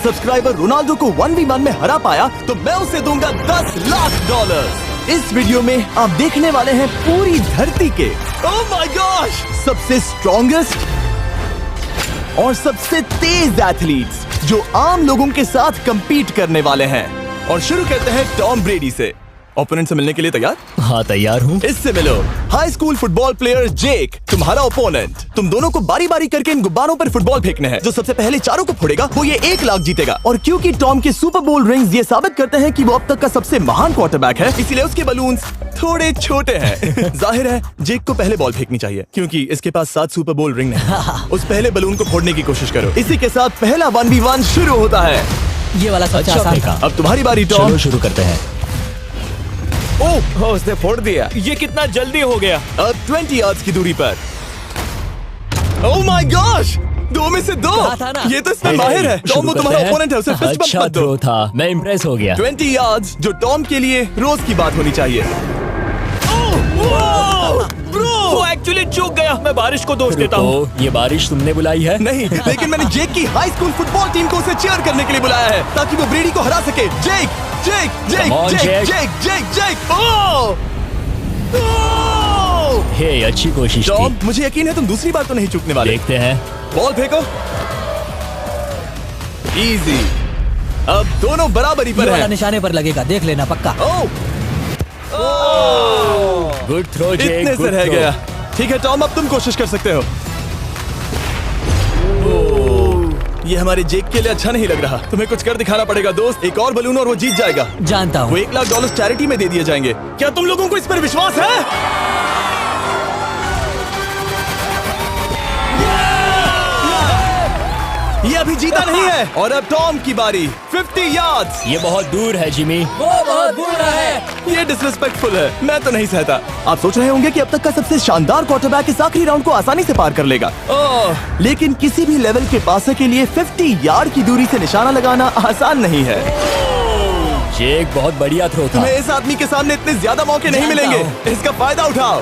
Subscriber Ronaldo को 1v1 में हरा पाया तो मैं उसे दूंगा $10 लाख। इस वीडियो में आप देखने वाले हैं पूरी धरती के ओह माय गॉश सबसे स्ट्रॉन्गेस्ट और सबसे तेज एथलीट्स जो आम लोगों के साथ compete करने वाले हैं। और शुरू करते हैं टॉम ब्रेडी से। ओपोनेंट से मिलने के लिए तैयार? हाँ तैयार हूँ। इससे मिलो। हाई स्कूल फुटबॉल प्लेयर जेक तुम्हारा ओपोनेंट। तुम दोनों को बारी बारी करके इन गुब्बारों पर फुटबॉल फेंकने हैं। जो सबसे पहले चारों को फोड़ेगा वो ये 1 लाख जीतेगा। और क्योंकि टॉम के सुपर बोल रिंग्स ये साबित करते हैं कि वो अब तक का सबसे महान क्वार्टरबैक है, इसीलिए उसके बलून्स थोड़े छोटे हैं। जाहिर है जेक को पहले बॉल फेंकनी चाहिए क्योंकि इसके पास 7 सुपर बोल रिंग है। उस पहले बलून को फोड़ने की कोशिश करो। इसी के साथ पहला 1v1 शुरू होता है। ये वाला सबसे आसान था। अब तुम्हारी बारी टॉम। चलो शुरू करते हैं। ओह उसने फोड़ दिया। ये कितना जल्दी हो गया। अब 20 यार्ड्स की दूरी पर। ओह माय गॉश 2 में से 2। ये तो इसमें माहिर है। टॉम वो तुम्हारा ओपोनेंट है, उसे फिस्ट बम्प मत दो। थ्रो था, मैं इम्प्रेस हो गया। 20 यार्ड्स जो टॉम के लिए रोज की बात होनी चाहिए। वो एक्चुअली चूक गया। मैं बारिश को दोष देता हूँ। ये बारिश तुमने बुलाई है? नहीं, लेकिन मैंने जेक की हाई स्कूल फुटबॉल टीम को उसे चीयर करने के लिए बुलाया है ताकि वो ब्रेडी को हरा सके। जेक जेक जेक जेक जेक जेक जेक। हे अच्छी कोशिश टॉम थी। मुझे यकीन है तुम दूसरी बार तो नहीं चूकने वाले। देखते हैं। बॉल फेंको। इजी। अब दोनों बराबरी पर हैं। निशाने पर लगेगा, देख लेना पक्का। गुड थ्रो जेक। इतने से रह गया। ठीक है टॉम अब तुम कोशिश कर सकते हो। ये हमारे जेक के लिए अच्छा नहीं लग रहा। तुम्हें कुछ कर दिखाना पड़ेगा दोस्त। एक और बलून और वो जीत जाएगा। जानता हूँ। वो $1 लाख चैरिटी में दे दिए जाएंगे। क्या तुम लोगों को इस पर विश्वास है? ये अभी जीता नहीं है। और अब टॉम की बारी। 50 यार्ड्स। ये बहुत दूर है जिमी। वो बहुत बुरा है। ये डिसरिस्पेक्टफुल है। मैं तो नहीं सहता। आप सोच रहे होंगे कि अब तक का सबसे शानदार क्वार्टरबैक इस आखिरी राउंड को आसानी से पार कर लेगा। लेकिन किसी भी लेवल के पासर के लिए 50 यार्ड की दूरी से निशाना लगाना आसान नहीं है। जेक बहुत बढ़िया थ्रो था। तुम्हें इस आदमी के सामने इतने ज्यादा मौके नहीं मिलेंगे। इसका फायदा उठाओ।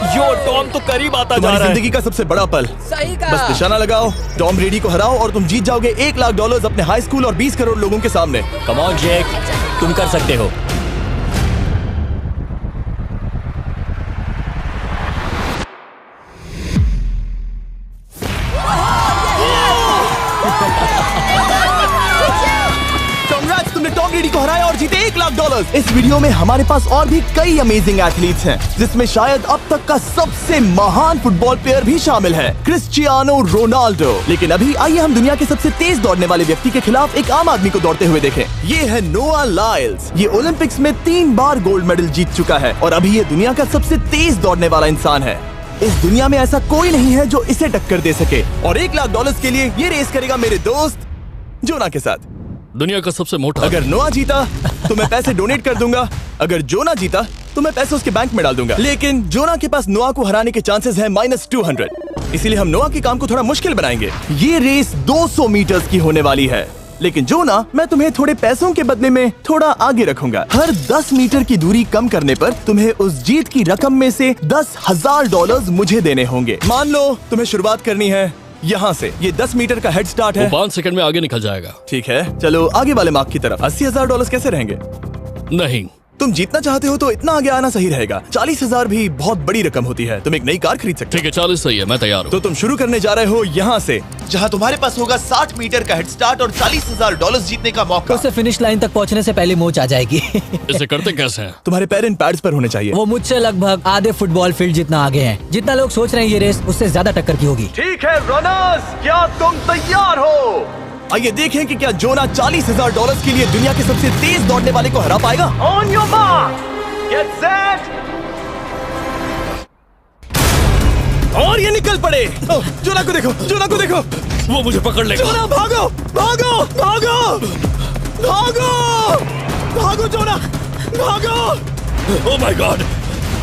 यो टॉम तो करीब आता जा तुम्हारी रहा है। जिंदगी का सबसे बड़ा पल। सही कहा। बस निशाना लगाओ, टॉम ब्रेडी को हराओ और तुम जीत जाओगे $1 लाख अपने हाई स्कूल और 20 करोड़ लोगों के सामने। कम ऑन जेक, तुम कर सकते हो। Congrats, तुमने टॉम ब्रेडी को हराया और जीते $1 लाख। इस वीडियो में हमारे पास और भी कई अमेजिंग एथलीट्स हैं, जिसमें शायद अब तक का सबसे महान फुटबॉल प्लेयर भी शामिल है, क्रिस्टियानो रोनाल्डो। लेकिन अभी आइए हम दुनिया के सबसे तेज दौड़ने वाले व्यक्ति के खिलाफ एक आम आदमी को दौड़ते हुए देखें। ये है नोआ लाइल्स। ये ओलंपिक्स में 3 बार गोल्ड मेडल जीत चुका है और अभी ये दुनिया का सबसे तेज दौड़ने वाला इंसान है। इस दुनिया में ऐसा कोई नहीं है जो इसे टक्कर दे सके। और $1 लाख के लिए ये रेस करेगा मेरे दोस्त जोना के साथ। दुनिया का सबसे मोटा। अगर नोआ जीता तो मैं पैसे डोनेट कर दूंगा। अगर जोना जीता तो मैं पैसे उसके बैंक में डाल दूंगा। लेकिन जोना के पास नोआ को हराने के चांसेस हैं -200। इसीलिए हम नोआ के काम को थोड़ा मुश्किल बनाएंगे। ये रेस 200 मीटर्स की होने वाली है। लेकिन जोना, मैं तुम्हें थोड़े पैसों के बदले में थोड़ा आगे रखूंगा। हर 10 मीटर की दूरी कम करने पर तुम्हें उस जीत की रकम में से $10,000 मुझे देने होंगे। मान लो तुम्हें शुरुआत करनी है यहाँ से। ये 10 मीटर का हेड स्टार्ट है। 5 सेकंड में आगे निकल जाएगा। ठीक है, चलो आगे वाले मार्क की तरफ। $80,000 कैसे रहेंगे? नहीं, तुम जीतना चाहते हो तो इतना आगे आना सही रहेगा। 40,000 भी बहुत बड़ी रकम होती है। तुम एक नई कार खरीद सकते हो। ठीक है 40 सही है, मैं तैयार हूँ। तो तुम शुरू करने जा रहे हो यहाँ से, जहाँ तुम्हारे पास होगा 60 मीटर का हेड स्टार्ट और $40,000 जीतने का मौका। उसे फिनिश लाइन तक पहुँचने से पहले मोच आ जाएगी। इसे करते कैसे हैं? तुम्हारे पैर इन पैड्स पर होने चाहिए। वो मुझसे लगभग आधे फुटबॉल फील्ड जितना आगे हैं। जितना लोग सोच रहे हैं ये रेस उससे ज्यादा टक्कर की होगी। ठीक है रनर्स, क्या तुम तैयार हो? आइए देखें कि क्या जोना $40,000 के लिए दुनिया के सबसे तेज दौड़ने वाले को हरा पाएगा। On your mark, get set, और ये निकल पड़े। जोना को देखो, जोना को देखो। वो मुझे पकड़ लेगा। जोना भागो, भागो, भागो, भागो, भागो जोना, भागो। ओह माय गॉड,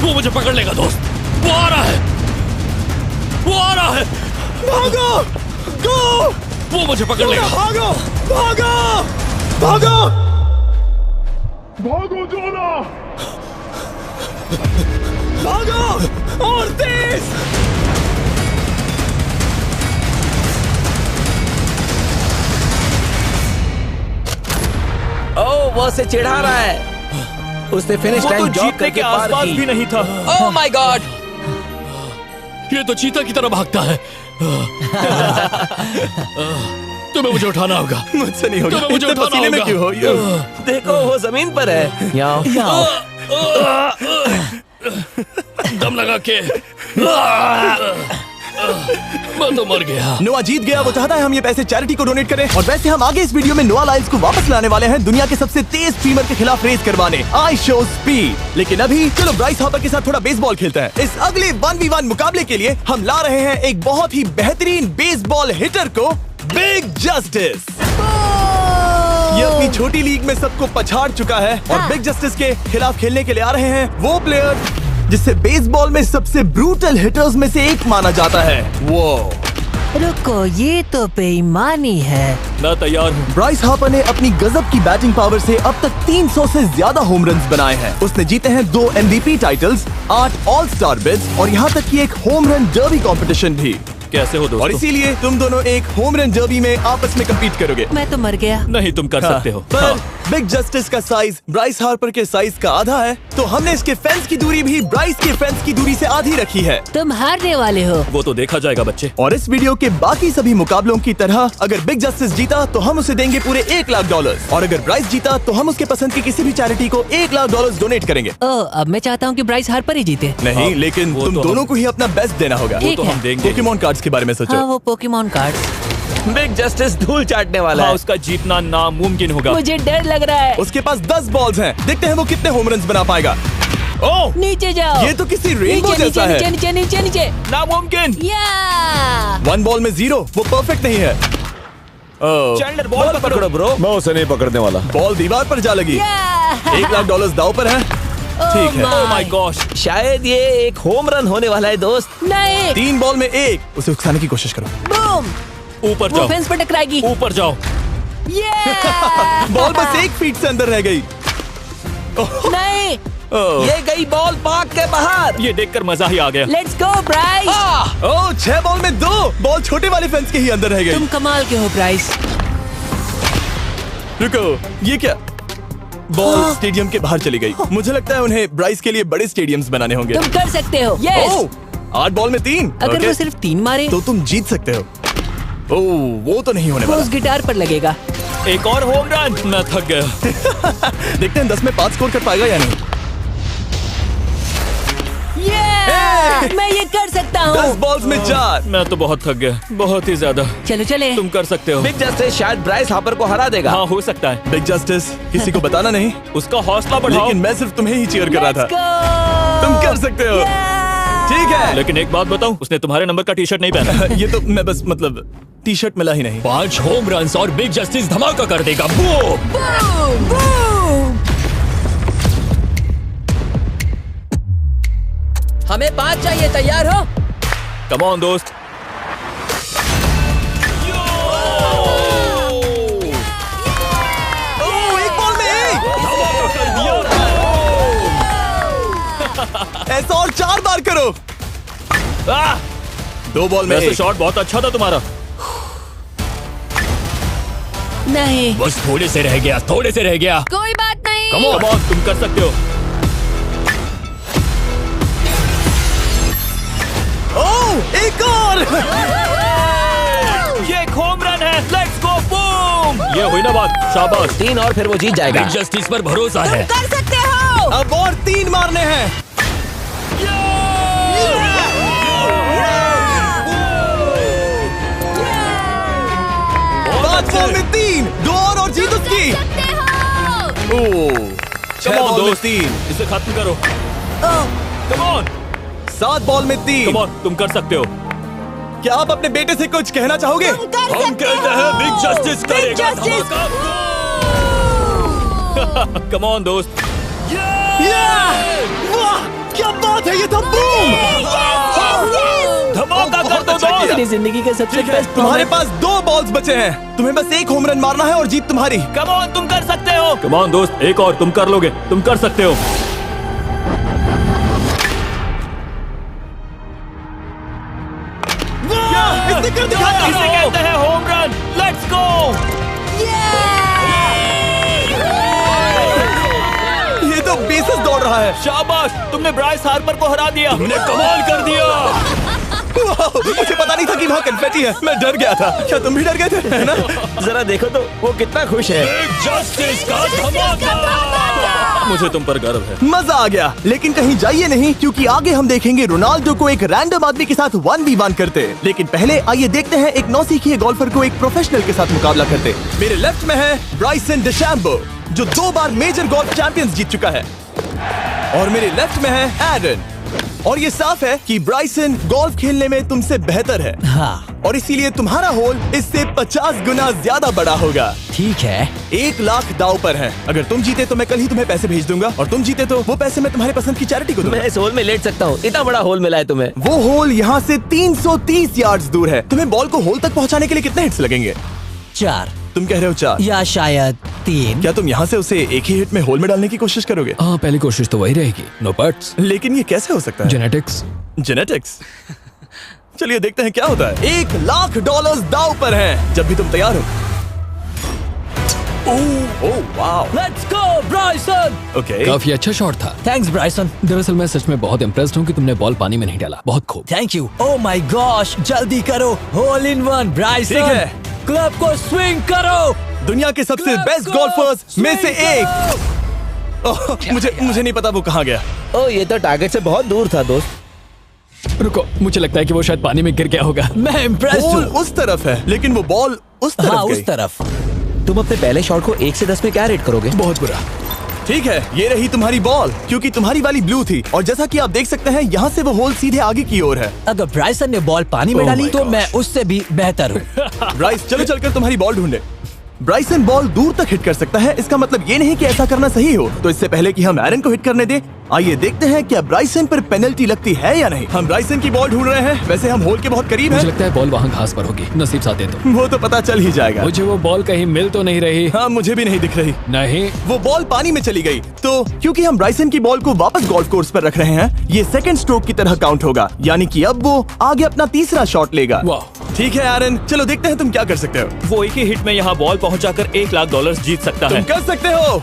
वो मुझे पकड़ लेगा दोस्त। वो आ रहा है, वो आ रहा है। भागो, गो। वो मुझे पकड़ लेगा। भागो, भागो, भागो, भागो जोना, भागो और तेज। बहुत से चिढ़ा रहा है। उसने फिनिश वो तो लाइन जॉब जीतने के करके पार आसपास की। भी नहीं था। Oh my God! ये तो चीता की तरह भागता है। तुम्हें मुझे उठाना होगा। मुझसे नहीं होगा। तुम्हें मुझे इतने उठाना पसीने में होगा। क्यों हो? देखो वो जमीन पर है। याओ। दम लगा के मैं तो मर गया। नोआ जीत गया। वो चाहता है हम ये पैसे चैरिटी को डोनेट करें। और वैसे हम आगे इस वीडियो में नोआ लाइल्स को वापस लाने वाले हैं दुनिया के सबसे तेज स्ट्रीमर के खिलाफ रेस करवाने, आई शो स्पीड। लेकिन अभी चलो ब्राइस हापर के साथ थोड़ा बेसबॉल खेलते हैं। इस अगले 1v1 मुकाबले के लिए हम ला रहे हैं एक बहुत ही बेहतरीन बेसबॉल हिटर को, बिग जस्टिस। ये अपनी छोटी लीग में सबको पछाड़ चुका है और बिग जस्टिस के खिलाफ खेलने के लिए आ रहे हैं वो प्लेयर जिसे बेसबॉल में सबसे ब्रूटल हिटर्स में से एक माना जाता है। वो रुको, ये तो बेईमानी है। मैं तैयार हूँ। ब्राइस हापर ने अपनी गजब की बैटिंग पावर से अब तक 300 से ज्यादा होम रन्स बनाए हैं। उसने जीते हैं 2 MVP titles, 8 all star bids और यहाँ तक कि एक होम रन डर्बी कंपटीशन भी। कैसे हो और दोस्तों? इसीलिए तुम दोनों एक होम रन डर्बी में आपस में कम्पीट करोगे। मैं तो मर गया। नहीं, तुम कर सकते हो। पर बिग जस्टिस का साइज ब्राइस हार्पर के साइज का आधा है, तो हमने इसके फेंस की दूरी भी ब्राइस के फेंस की दूरी से आधी रखी है। तुम हारने वाले हो। वो तो देखा जाएगा बच्चे। और इस वीडियो के बाकी सभी मुकाबलों की तरह अगर बिग जस्टिस जीता तो हम उसे देंगे पूरे $1 लाख और अगर ब्राइस जीता तो हम उसके पसंद की किसी भी चैरिटी को $1 लाख डोनेट करेंगे। ओह, अब मैं चाहता हूँ कि ब्राइस हार्पर ही जीते। नहीं, हाँ, लेकिन वो तुम तो हम- दोनों को ही अपना बेस्ट देना होगा। ठीक तो है। हम देंगे। पोकेमॉन कार्ड्स के बारे में सोचो। हाँ, वो पोकेमॉन कार्ड। बिग जस्टिस धूल चाटने वाला हाँ, है। उसका जीतना नामुमकिन होगा। मुझे डर लग रहा है। उसके पास 10 बॉल्स हैं, देखते हैं वो कितने होम रन्स बना पाएगा। ओह, नीचे जाओ। ये तो किसी रेनबो नीचे जैसा नीचे है। नीचे नीचे नीचे। नामुमकिन। या 1 बॉल में 0, वो परफेक्ट नहीं है। चैंडलर बॉल पकड़ो ब्रो। मैं उसे नहीं पकड़ने वाला। बॉल दीवार पर जा लगी। $1 लाख दाव पर है। ठीक है। Oh my gosh. शायद ये एक होम रन होने वाला है दोस्त। नहीं। 3 बॉल में 1, उसे उकसाने की कोशिश करो। बूम। ऊपर वो जाओ, फेंस पर टकराएगी। ऊपर जाओ। बॉल बस 1 फीट से अंदर रह गई। नहीं। ये गई बॉल पार्क के बाहर। ये देखकर मजा ही आ गया। Let's go Bryce. Oh, 6 ball में 2, बॉल छोटे वाले फेंस के ही अंदर रह गई। तुम कमाल के हो ब्राइस। रुको, ये क्या? बॉल स्टेडियम के बाहर चली गई। मुझे लगता है उन्हें ब्राइस के लिए बड़े स्टेडियम्स बनाने होंगे। तुम कर सकते हो। यस। ओह, 8 बॉल में 3। अगर ओके, वो सिर्फ 3 मारे तो तुम जीत सकते हो। ओह, वो तो नहीं होने वो वाला। उस गिटार पर लगेगा। एक और होम रन। मैं थक गया। देखते हैं 10 में 5 स्कोर कर पाएगा या नहीं। मैं ये कर सकता 10 हूँ। बॉल्स में 4। मैं तो बहुत थक गया, बहुत ही ज्यादा। चलो चले। तुम कर सकते हो। बिग जस्टिस शायद ब्राइस हापर को हरा देगा। हाँ, हो सकता है। बिग जस्टिस किसी को बताना नहीं, उसका हौसला बढ़ाओ। लेकिन मैं सिर्फ तुम्हें ही चीयर कर रहा था। Let's go! तुम कर सकते हो। ठीक है। लेकिन एक बात बताऊं, उसने तुम्हारे नंबर का टी शर्ट नहीं पहना। ये तो मैं बस मतलब टी शर्ट मिला ही नहीं। 5 होम रन्स और बिग जस्टिस धमाका कर देगा। बूम! Boom! Boom! हमें 5 चाहिए। तैयार हो? कम ऑन दोस्त। ओह, 1 बॉल में 1। धमाका कर दिया। ऐसा और 4 बार करो। आह! 2 बॉल में वैसे 1। शॉट बहुत अच्छा था तुम्हारा। नहीं। बस थोड़े से रह गया, थोड़े से रह गया। कोई बात नहीं। कम ऑन, तुम कर सकते हो। ओह, एक और। ये एक होम रन है। Let's go, boom! ये हुई ना बात। शाबाश। 3 और फिर वो जीत जाएगा। बिग जस्टिस पर भरोसा है। कर सकते हो। अब और 3 मारने हैं। 5 बॉल में 3, 2 और जीत उसकी। ओह, 6 Come on, बॉल में दोस्त। 3, इसे खत्म करो। कम ऑन, 7 बॉल में 3। कम ऑन, तुम कर सकते हो। क्या आप अपने बेटे से कुछ कहना चाहोगे? हम कहते हैं बिग जस्टिस करेगा Justice! धमाका। कम ऑन दोस्त। वाह, क्या बात है, ये था बूम। धमाका कर दो बहुत अच्छा दोस्त। मेरी जिंदगी का सबसे ठीक है, बेस्ट तुम्हारे पास 2 बॉल्स बचे हैं, तुम्हें बस 1 होम रन मारना है और जीत तुम्हारी। कम ऑन, तुम कर सकते हो। कम ऑन दोस्त, एक और, तुम कर लोगे, तुम कर सकते हो। इसने कर दिखाया। इसे कहते हैं होम रन। Let's go. रहा है। शाबाश, तुमने ब्राइस हार्पर को हरा दिया। तुमने कमाल कर दिया। वाह, मुझे पता नहीं था कि वहाँ कन्फेटी है। मैं डर गया था। क्या तुम भी डर गए थे, है ना? जरा देखो तो वो कितना खुश है। जस्टिस का धमाका। मुझे तुम पर गर्व है। मजा आ गया। लेकिन कहीं जाइए नहीं, क्योंकि आगे हम देखेंगे रोनाल्डो को एक रैंडम आदमी के साथ 1v1 करते। लेकिन पहले आइए देखते हैं एक नौसिखिए गोल्फर को एक प्रोफेशनल के साथ मुकाबला करते। मेरे लेफ्ट में है ब्राइसन डेशैम्बो, जो 2 बार मेजर गोल्फ चैंपियंस जीत चुका है, और मेरे लेफ्ट में है एरन। और ये साफ है कि ब्राइसन गोल्फ खेलने में तुमसे बेहतर है, हाँ और इसीलिए तुम्हारा होल इससे 50 गुना ज्यादा बड़ा होगा। ठीक है। 1 लाख दाव पर है। अगर तुम जीते तो मैं कल ही तुम्हें पैसे भेज दूंगा, और तुम जीते तो वो पैसे मैं तुम्हारे पसंद की चैरिटी को दूंगा। मैं इस होल में लेट सकता हूँ, इतना बड़ा होल मिला है तुम्हें। वो होल यहाँ से 330 यार्ड्स दूर है। तुम्हें बॉल को होल तक पहुँचाने के लिए कितने हिट्स लगेंगे? 4 तुम कह रहे हो 4, या शायद 3। क्या तुम यहाँ से उसे एक ही हिट में होल में डालने की कोशिश करोगे? हाँ, पहली कोशिश तो वही रहेगी। No buts. लेकिन ये कैसे हो सकता है? जेनेटिक्स। जेनेटिक्स। चलिए देखते हैं क्या होता है। $1 लाख दाव पर है, जब भी तुम तैयार हो। Oh wow, let's go Bryson. Okay. काफी अच्छा शॉट था। Thanks Bryson. दरअसल मैं सच में बहुत इम्प्रेस्ड हूँ कि तुमने बॉल पानी में नहीं डाला। बहुत खूब। Thank you. Oh my gosh, जल्दी करो। होल इन 1 ब्राइसन। ठीक है। क्लब को स्विंग करो। दुनिया के सबसे Club बेस्ट को गोल्फर्स में से swing एक। ओह, मुझे नहीं पता वो कहाँ गया। ओ, ये तो टारगेट से बहुत दूर था दोस्त। रुको, मुझे लगता है कि वो शायद पानी में गिर गया होगा। मैं इम्प्रेस्ड बॉल हूँ। उस तरफ है, लेकिन वो बॉल उस तरफ हाँ गई। उस तरफ। तुम अपने पहले शॉट को 1 से 10 में क्या रेट करोगे? बहुत बुरा। ठीक है, ये रही तुम्हारी बॉल, क्योंकि तुम्हारी वाली ब्लू थी, और जैसा कि आप देख सकते हैं यहाँ से वो होल सीधे आगे की ओर है। अगर ब्राइसन ने बॉल पानी में Oh डाली my तो gosh. मैं उससे भी बेहतर हूँ। ब्राइस, चलो चलकर तुम्हारी बॉल ढूंढे। ब्राइसन बॉल दूर तक हिट कर सकता है, इसका मतलब ये नहीं कि ऐसा करना सही हो। तो इससे पहले कि हम एरन को हिट करने दें, आइए देखते हैं क्या ब्राइसन पर पेनल्टी लगती है या नहीं। हम ब्राइसन की बॉल ढूंढ रहे हैं। वैसे हम होल के बहुत करीब मुझे हैं। लगता है बॉल वहाँ घास पर होगी। नसीब साथ दे तो। वो तो पता चल ही जाएगा। मुझे वो बॉल कहीं मिल तो नहीं रही। हाँ, मुझे भी नहीं दिख रही। नहीं। वो बॉल पानी में चली गई। तो क्योंकि हम ब्राइसन की बॉल को वापस गोल्फ कोर्स पर रख रहे हैं, ये सेकंड स्ट्रोक की तरह काउंट होगा, यानी कि अब वो आगे अपना तीसरा शॉट लेगा। वाह। ठीक है एरन, चलो देखते हैं तुम क्या कर सकते हो। वो एक ही हिट में यहाँ बॉल पहुँचाकर $1 लाख जीत सकता तुम है। कर सकते हो।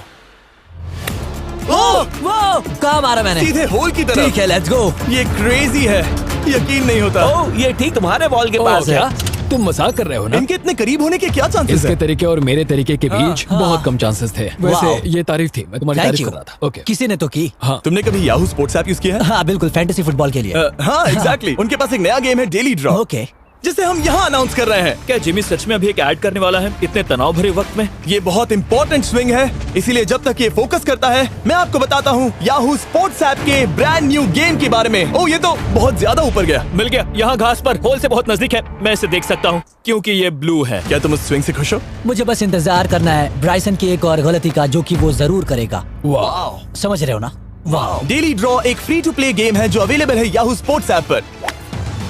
ओह, वो कहाँ मारा मैंने? सीधे होल की तरफ। ठीक है, लेट्स गो। ये क्रेजी है, यकीन नहीं होता। ओ, ये ठीक तुम्हारे बॉल के पास है। क्या तुम मजाक कर रहे हो ना? इनके इतने करीब होने के क्या चांसेस इसके हैं? तरीके और मेरे तरीके के बीच हाँ। बहुत कम चांसेस थे। वाह। वैसे ये तारीफ थी, मैं तुम्हारी थैंक तारीफ यू। कर रहा था। ओके। किसी ने तो की। हाँ। तुमने कभी याहू स्पोर्ट्स ऐप यूज किया है? हाँ बिल्कुल, फैंटेसी फुटबॉल के लिए। हाँ एग्जैक्टली। उनके पास एक नया गेम है, डेली ड्रॉ, ओके। जिसे हम यहाँ अनाउंस कर रहे हैं। क्या जिमी सच में अभी एक ऐड करने वाला है इतने तनाव भरे वक्त में? ये बहुत इंपॉर्टेंट स्विंग है, इसीलिए जब तक ये फोकस करता है, मैं आपको बताता हूँ याहू स्पोर्ट्स ऐप के ब्रांड न्यू गेम के बारे में। ओह, ये तो बहुत ज्यादा ऊपर गया। मिल गया, यहाँ घास पर होल से बहुत नजदीक है। मैं इसे देख सकता हूँ क्योंकि ये ब्लू है। क्या तुम उस स्विंग से खुश हो? मुझे बस इंतजार करना है ब्राइसन की एक और गलती का, जो कि वो जरूर करेगा। वाह। समझ रहे हो ना? वाह। डेली ड्रॉ एक फ्री टू प्ले गेम है जो अवेलेबल है याहू स्पोर्ट्स ऐप पर।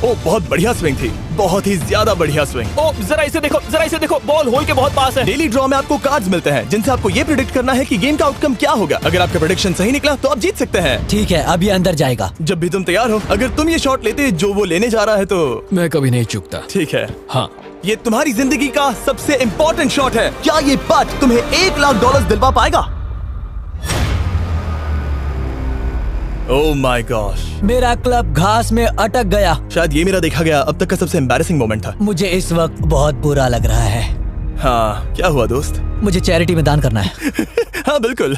ओह, बहुत बढ़िया स्विंग थी, बहुत ही ज्यादा बढ़िया स्विंग। ओ, जरा इसे देखो, बॉल होल के बहुत पास है। डेली ड्रॉ में आपको कार्ड्स मिलते हैं, जिनसे आपको ये प्रेडिक्ट करना है कि गेम का आउटकम क्या होगा। अगर आपका प्रेडिक्शन सही निकला तो आप जीत सकते हैं। ठीक है, अब ये अंदर जाएगा। जब भी तुम तैयार हो, अगर तुम ये शॉट लेते जो वो लेने जा रहा है तो मैं कभी नहीं चूकता। ठीक है। हाँ। ये तुम्हारी जिंदगी का सबसे इम्पोर्टेंट शॉट है। क्या ये पट तुम्हें $1 लाख दिलवा पाएगा? ओह माय गॉश, मेरा क्लब घास में अटक गया। शायद ये मेरा देखा गया अब तक का सबसे एम्बैरेसिंग मोमेंट था। मुझे इस वक्त बहुत बुरा लग रहा है। हाँ, क्या हुआ दोस्त? मुझे चैरिटी में दान करना है। हाँ बिल्कुल।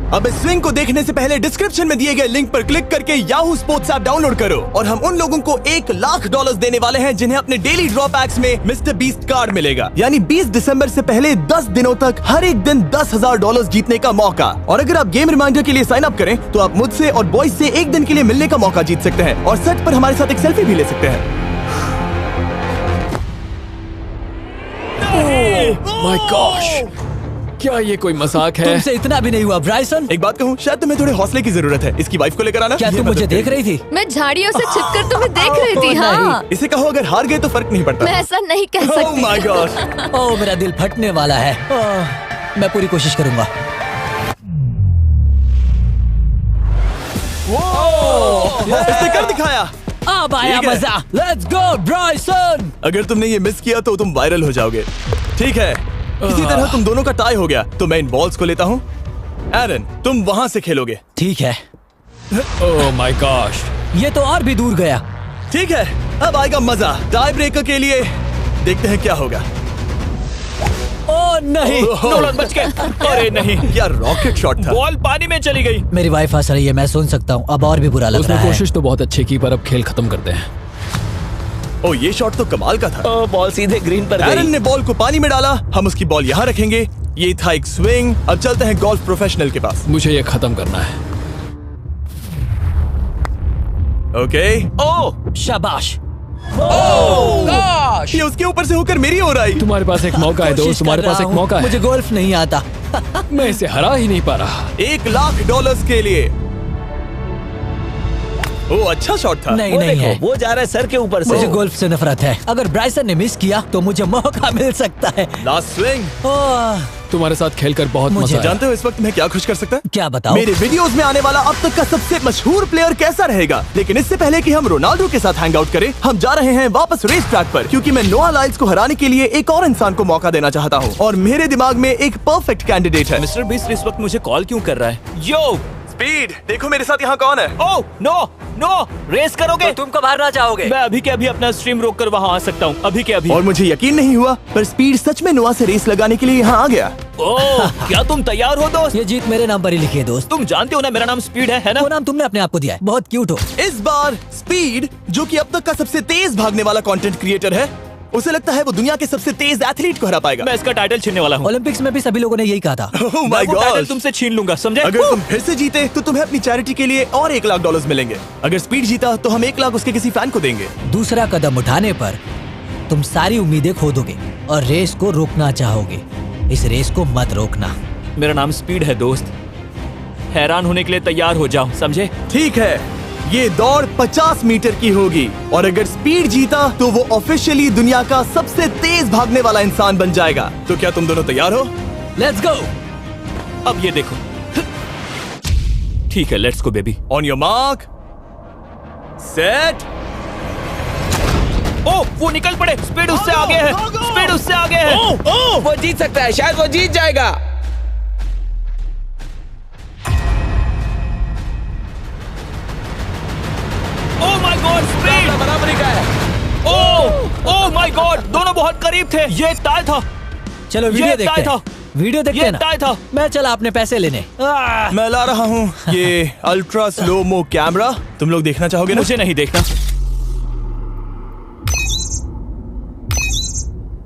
अब इस स्विंग को देखने से पहले डिस्क्रिप्शन में दिए गए लिंक पर क्लिक करके याहू स्पोर्ट्स ऐप डाउनलोड करो, और हम उन लोगों को $1 लाख देने वाले हैं जिन्हें अपने डेली ड्रॉ पैक्स में मिस्टर बीस्ट कार्ड मिलेगा। यानी 20 दिसंबर से पहले 10 दिनों तक हर एक दिन $10,000 जीतने का मौका। और अगर आप गेम रिमाइंडर के लिए साइन अप करें तो आप मुझसे और बॉयज से एक दिन के लिए मिलने का मौका जीत सकते हैं, और सेट पर हमारे साथ एक सेल्फी भी ले सकते हैं। माय गॉश, क्या ये कोई मजाक है? तुमसे इतना भी नहीं हुआ ब्राइसन। एक बात कहूँ, शायद तुम्हें थोड़े हौसले की जरूरत है। इसकी वाइफ को लेकर आना। क्या ये तुम मुझे मदद देख करेगी। रही थी? मैं झाड़ियों से छिपकर तुम्हें देख रही थी। ओह, हाँ, इसे कहो अगर हार गए तो फर्क नहीं पड़ता। मैं ऐसा नहीं कह ओह सकती। My gosh. ओह, मेरा दिल फटने वाला है। मैं पूरी कोशिश करूंगा। इसने कर दिखाया। अब आया ठीक है। मजा। Let's go Bryson. अगर तुमने ये मिस किया तो तुम वायरल हो जाओगे। ठीक है, इसी तरह तुम दोनों का टाई हो गया, तो मैं इन बॉल्स को लेता हूँ एरन, तुम वहां से खेलोगे। ठीक है, ओह माय गॉश। ये तो और भी दूर गया। ठीक है, अब आएगा मजा। टाई ब्रेकर के लिए देखते हैं क्या होगा। ओ नहीं, नोलन बच गए। अरे नहीं, क्या रॉकेट शॉट था। बॉल पानी में चली गई। मेरी वाइफ हंस रही है, मैं सुन सकता हूँ। अब और भी बुरा लग उसने रहा है। कोशिश तो बहुत अच्छी की, पर अब खेल खत्म करते हैं। ओ, ये शॉट तो कमाल का था। ओ, बॉल सीधे ग्रीन पर एरन गई। ने बॉल को पानी में डाला, हम उसकी बॉल यहाँ रखेंगे। ये था एक स्विंग। अब चलते हैं गोल्फ प्रोफेशनल के पास। मुझे ये खत्म करना है। ओके। ओ शाबाश। ये उसके ऊपर से होकर मेरी ओर आई। तुम्हारे पास एक मौका है कोशिश दोस्त, तुम्हारे कर पास रहा एक हूँ। मौका है। मुझे गोल्फ नहीं आता। मैं इसे हरा ही नहीं पा रहा। $1,00,000 के लिए। ओ, अच्छा शॉट था। नहीं वो नहीं है, देखो, वो जा रहा है सर के ऊपर से। मुझे गोल्फ से नफरत है। अगर ब्राइसन ने मिस किया तो मुझे मौका मिल सकता है। Last swing. ओह, तुम्हारे साथ खेलकर बहुत मुझे मजा आया। जानते हो इस वक्त मैं क्या खुश कर सकता है? क्या बताओ? मेरे वीडियोस में आने वाला अब तक का सबसे मशहूर प्लेयर कैसा रहेगा। लेकिन इससे पहले कि हम रोनाल्डो के साथ हैंग आउट करें, हम जा रहे हैं वापस रेस ट्रैक पर, क्योंकि मैं नोआ लाइल्स को हराने के लिए एक और इंसान को मौका देना चाहता हूँ। और मेरे दिमाग में एक परफेक्ट कैंडिडेट है। मिस्टर बीस्ट इस वक्त मुझे कॉल क्यों कर रहा है? यो स्पीड, देखो मेरे साथ यहाँ कौन है। ओ नो नो, रेस करोगे? तुम कब हारना चाहोगे? मैं अभी के अभी अपना स्ट्रीम रोक कर वहाँ आ सकता हूँ। अभी के अभी। और मुझे यकीन नहीं हुआ, पर स्पीड सच में नोआ से रेस लगाने के लिए यहाँ आ गया। ओह, क्या तुम तैयार हो दोस्त? ये जीत मेरे नाम पर ही लिखी है दोस्त। तुम जानते हो ना मेरा नाम स्पीड है ना? वो नाम तुमने अपने आप को दिया है। बहुत क्यूट हो। इस बार स्पीड, जो कि अब तक का सबसे तेज भागने वाला कंटेंट क्रिएटर है, उसे लगता है वो दुनिया के सबसे तेज एथलीट को हरा पाएगा। मैं इसका टाइटल छीनने वाला हूँ। ओलंपिक्स में भी सभी लोगों ने यही कहा था। Oh मैं my वो टाइटल God! तुमसे छीन लूंगा, समझे? अगर तुम फिर से जीते तो तुम्हें अपनी चैरिटी के लिए और $1,00,000 मिलेंगे। अगर स्पीड जीता तो हम 1 लाख उसके किसी फैन को देंगे। दूसरा कदम उठाने पर तुम सारी उम्मीदें खो दोगे और रेस को रोकना चाहोगे। इस रेस को मत रोकना। मेरा नाम स्पीड है दोस्त। हैरान होने के लिए तैयार हो जाओ, समझे? ठीक है, ये दौड़ 50 मीटर की होगी और अगर स्पीड जीता तो वो ऑफिशियली दुनिया का सबसे तेज भागने वाला इंसान बन जाएगा। तो क्या तुम दोनों तैयार हो? Let's go. अब ये देखो। ठीक है, let's go baby. On your mark, set. Oh, वो निकल पड़े। स्पीड उससे आगे है। स्पीड उससे आगे है। वो जीत सकता है, शायद वो जीत जाएगा। ओह माय गॉड, स्पीड बराबरी का है। ओह माय गॉड, दोनों बहुत करीब थे। ये टाई था। चलो वीडियो ये देखते टाई हैं। वीडियो देखते ये हैं ना। टाई था। मैं चला अपने पैसे लेने। मैं ला रहा हूँ ये अल्ट्रा स्लो मो कैमरा। तुम लोग देखना चाहोगे ना? मुझे नहीं देखना।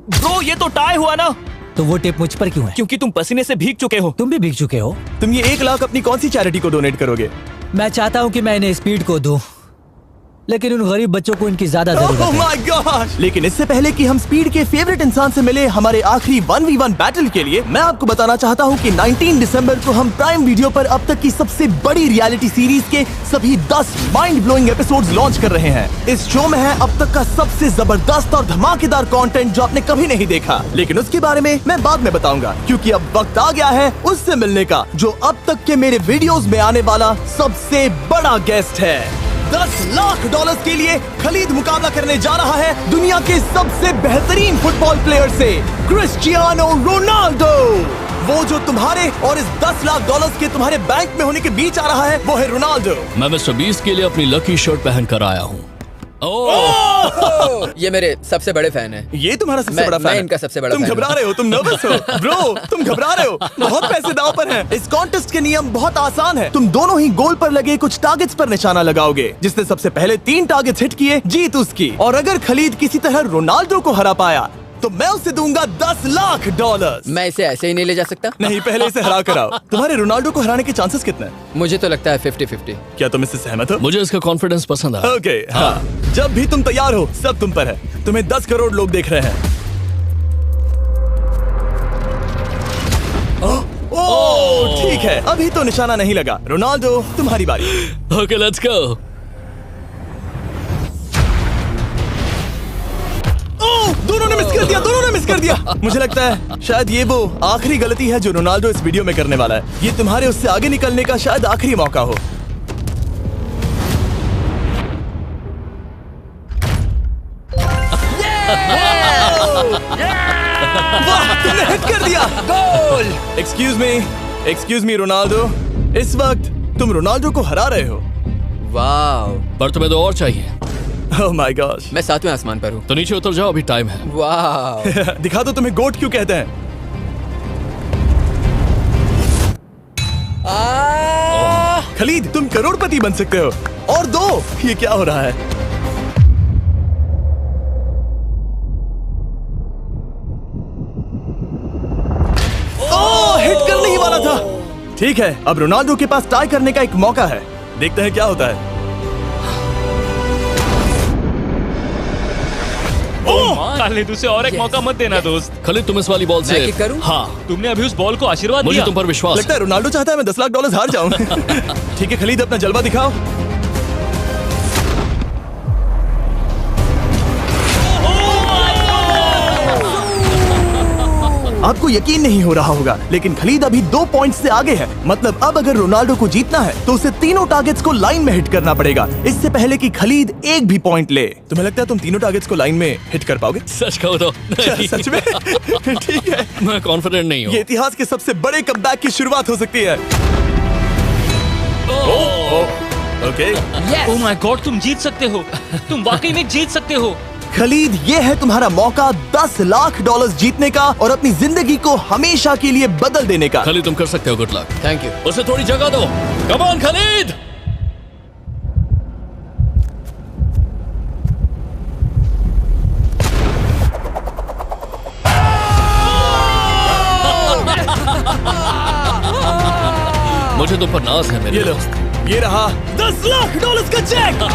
ब्रो, ये तो टाई हुआ ना? तो वो टिप मुझ पर क्यों है? क्योंकि तुम पसीने से भीग चुके हो। तुम भी भीग चुके हो। तुम ये 1 लाख अपनी कौन सी चैरिटी को डोनेट करोगे? मैं चाहता हूँ कि मैं इन्हें स्पीड को दूं, लेकिन उन गरीब बच्चों को इनकी ज्यादा जरूरत Oh है। my gosh! लेकिन इससे पहले कि हम स्पीड के फेवरेट इंसान से मिले हमारे आखिरी 1v1 बैटल के लिए, मैं आपको बताना चाहता हूँ कि 19 दिसंबर को हम प्राइम वीडियो पर अब तक की सबसे बड़ी रियलिटी सीरीज के सभी 10 माइंड ब्लोइंग एपिसोड्स लॉन्च कर रहे हैं। इस शो में है अब तक का सबसे जबरदस्त और धमाकेदार कंटेंट जो आपने कभी नहीं देखा, लेकिन उसके बारे में मैं बाद में बताऊंगा, क्योंकि अब वक्त आ गया है उससे मिलने का जो अब तक के मेरे वीडियोस में आने वाला सबसे बड़ा गेस्ट है। $10,00,000 के लिए खलीद मुकाबला करने जा रहा है दुनिया के सबसे बेहतरीन फुटबॉल प्लेयर से, क्रिस्टियानो रोनाल्डो। वो जो तुम्हारे और इस $10,00,000 के तुम्हारे बैंक में होने के बीच आ रहा है, वो है रोनाल्डो। मैं मिस्टर बीस्ट के लिए अपनी लकी शर्ट पहन कर आया हूँ। ये मेरे सबसे बड़े फैन है। ये तुम्हारा सबसे मैं- बड़ा फैन मैं है। इनका सबसे बड़ा तुम फैन घबरा हूं। रहे हो, तुम नर्वस हो ब्रो, तुम घबरा रहे हो। बहुत पैसे दांव पर हैं। इस कॉन्टेस्ट के नियम बहुत आसान है। तुम दोनों ही गोल पर लगे कुछ टारगेट्स पर निशाना लगाओगे। जिसने सबसे पहले 3 टारगेट्स हिट किए जीत उसकी। और अगर खलीद किसी तरह रोनाल्डो को हरा पाया तो मैं उसे दूंगा $10,00,000। मैं इसे ऐसे ही नहीं ले जा सकता। नहीं, पहले इसे हरा कर आओ। तुम्हारे रोनाल्डो को हराने के चांसेस कितने हैं? मुझे तो लगता है 50-50। क्या तुम इससे सहमत हो? मुझे इसका कॉन्फिडेंस पसंद आया। ओके, हाँ। जब भी तुम तैयार हो सब तुम पर है। तुम्हें 10 करोड़ लोग देख रहे हैं। ओह, ठीक है, अभी तो निशाना नहीं लगा। रोनाल्डो, तुम्हारी बारी। Okay, let's go. दोनों ने मिस कर दिया, दोनों ने मिस कर दिया। मुझे लगता है शायद ये वो आखिरी गलती है जो रोनाल्डो इस वीडियो में करने वाला है। ये तुम्हारे उससे आगे निकलने का शायद आखिरी मौका हो। वाह, तुमने हिट कर दिया। Goal. Excuse me, excuse me Ronaldo, इस वक्त तुम रोनाल्डो को हरा रहे हो। वाह, पर तुम्हें तो और चाहिए। Oh my gosh. मैं 7वें आसमान पर हूँ। तो नीचे उतर जाओ, अभी टाइम है। वाह। दिखा दो तुम्हें गोट क्यों कहते हैं। खलीद, तुम करोड़पति बन सकते हो। और दो, ये क्या हो रहा है? ओह, हिट करने ही वाला था। ठीक है, अब रोनाल्डो के पास टाई करने का एक मौका है। देखते हैं क्या होता है। खालिद, उसे और एक मौका मत देना दोस्त। खलीद, तुम इस वाली बॉल से मैं किक करूं? हाँ, तुमने अभी उस बॉल को आशीर्वाद मुझे दिया। तुम पर विश्वास लगता है रोनाल्डो चाहता है मैं $10 लाख हार जाऊं। ठीक है खलीद, अपना जलवा दिखाओ। आपको यकीन नहीं हो रहा होगा, लेकिन खलीद अभी 2 पॉइंट से आगे है। मतलब अब अगर रोनाल्डो को जीतना है तो उसे तीनों टारगेट्स को लाइन में हिट करना पड़ेगा, इससे पहले कि खलीद एक भी पॉइंट ले। तुम्हें लगता है तुम तीनों टारगेट्स को लाइन में हिट कर पाओगे? सच कहो तो नहीं। सच में? ठीक है, मैं कॉन्फिडेंट नहीं हूँ। ये इतिहास के सबसे बड़े कमबैक की शुरुआत हो सकती है। ओके, ओह माय गॉड, तुम जीत सकते हो। तुम वाकई में जीत सकते हो। खलीद, ये है तुम्हारा मौका $10 लाख जीतने का और अपनी जिंदगी को हमेशा के लिए बदल देने का। खलीद, तुम कर सकते हो। Good luck. Thank you. उसे थोड़ी जगह दो। Come on Khalid. मुझे तुम पर नाज है मेरे ये लो, दोस्त। ये रहा $10 लाख का चेक।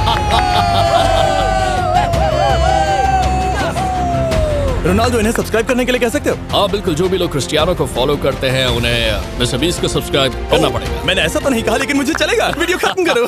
रोनाल्डो, इन्हें सब्सक्राइब करने के लिए कह सकते हो? हाँ बिल्कुल, जो भी लोग क्रिस्टियानो को फॉलो करते हैं उन्हें मिस्टर बीस्ट को सब्सक्राइब करना पड़ेगा। मैंने ऐसा तो नहीं कहा, लेकिन मुझे चलेगा। वीडियो खत्म करो।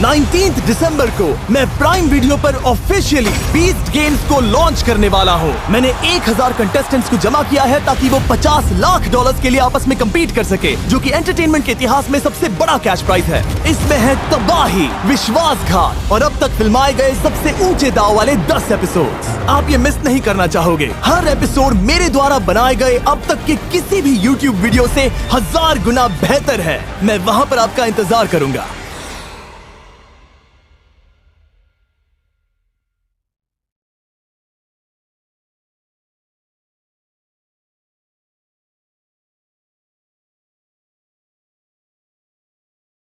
19 दिसंबर को मैं प्राइम वीडियो पर ऑफिशियली बीस्ट गेम्स को लॉन्च करने वाला हूँ। मैंने 1000 कंटेस्टेंट्स को जमा किया है ताकि वो $50 लाख के लिए आपस में कम्पीट कर सके, जो कि एंटरटेनमेंट के इतिहास में सबसे बड़ा कैश प्राइज है। इसमें है तबाही, विश्वासघात और अब तक फिल्माए गए सबसे ऊंचे दाव वाले 10 एपिसोड्स। आप ये मिस नहीं करना चाहोगे। हर एपिसोड मेरे द्वारा बनाए गए अब तक के किसी भी YouTube वीडियो से 1000 गुना बेहतर है। मैं वहाँ पर आपका इंतजार करूंगा।